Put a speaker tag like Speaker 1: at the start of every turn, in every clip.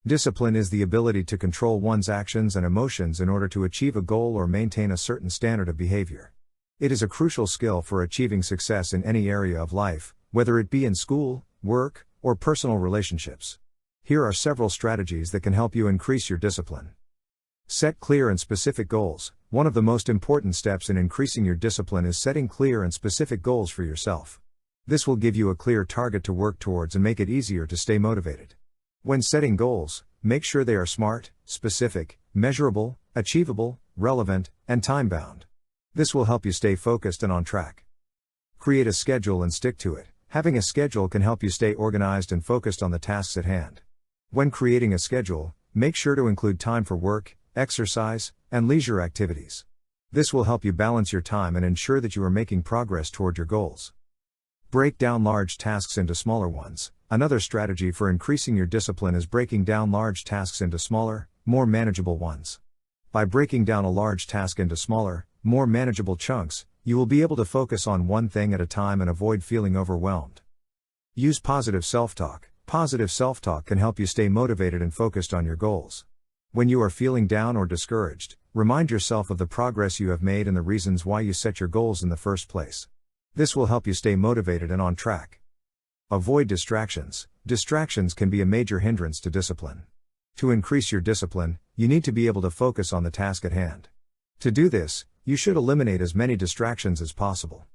Speaker 1: Discipline is the ability to control one's actions and emotions in order to achieve a goal or maintain a certain standard of behavior. It is a crucial skill for achieving success in any area of life, whether it be in school, work, or personal relationships. Here are several strategies that can help you increase your discipline. Set clear and specific goals. One of the most important steps in increasing your discipline is setting clear and specific goals for yourself. This will give you a clear target to work towards and make it easier to stay motivated. When setting goals, make sure they are smart, specific, measurable, achievable, relevant, and time-bound. This will help you stay focused and on track. Create a schedule and stick to it. Having a schedule can help you stay organized and focused on the tasks at hand. When creating a schedule, make sure to include time for work, exercise, and leisure activities. This will help you balance your time and ensure that you are making progress toward your goals. Break down large tasks into smaller ones. Another strategy for increasing your discipline is breaking down large tasks into smaller, more manageable ones. By breaking down a large task into smaller, more manageable chunks, you will be able to focus on one thing at a time and avoid feeling overwhelmed. Use positive self-talk. Positive self-talk can help you stay motivated and focused on your goals. When you are feeling down or discouraged, remind yourself of the progress you have made and the reasons why you set your goals in the first place. This will help you stay motivated and on track. Avoid distractions. Distractions can be a major hindrance to discipline. To increase your discipline, you need to be able to focus on the task at hand. To do this, you should eliminate as many distractions as possible.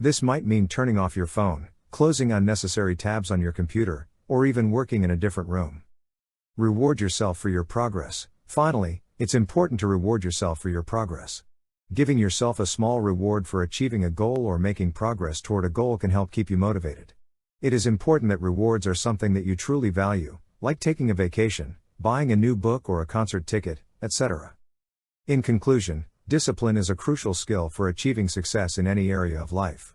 Speaker 1: This might mean turning off your phone, closing unnecessary tabs on your computer, or even working in a different room. Reward yourself for your progress. Finally, it's important to reward yourself for your progress. Giving yourself a small reward for achieving a goal or making progress toward a goal can help keep you motivated. It is important that rewards are something that you truly value, like taking a vacation, buying a new book or a concert ticket, etc. In conclusion, discipline is a crucial skill for achieving success in any area of life.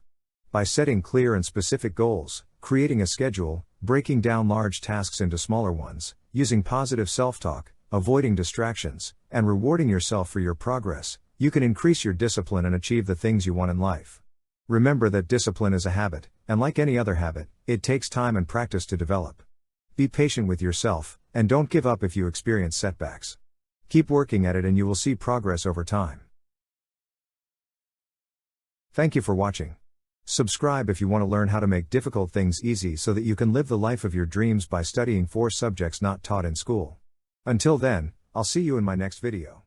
Speaker 1: By setting clear and specific goals, creating a schedule, breaking down large tasks into smaller ones, using positive self-talk, avoiding distractions, and rewarding yourself for your progress, you can increase your discipline and achieve the things you want in life. Remember that discipline is a habit, and like any other habit, it takes time and practice to develop. Be patient with yourself, and don't give up if you experience setbacks. Keep working at it and you will see progress over time. Thank you for watching. Subscribe if you want to learn how to make difficult things easy so that you can live the life of your dreams by studying 4 subjects not taught in school. Until then, I'll see you in my next video.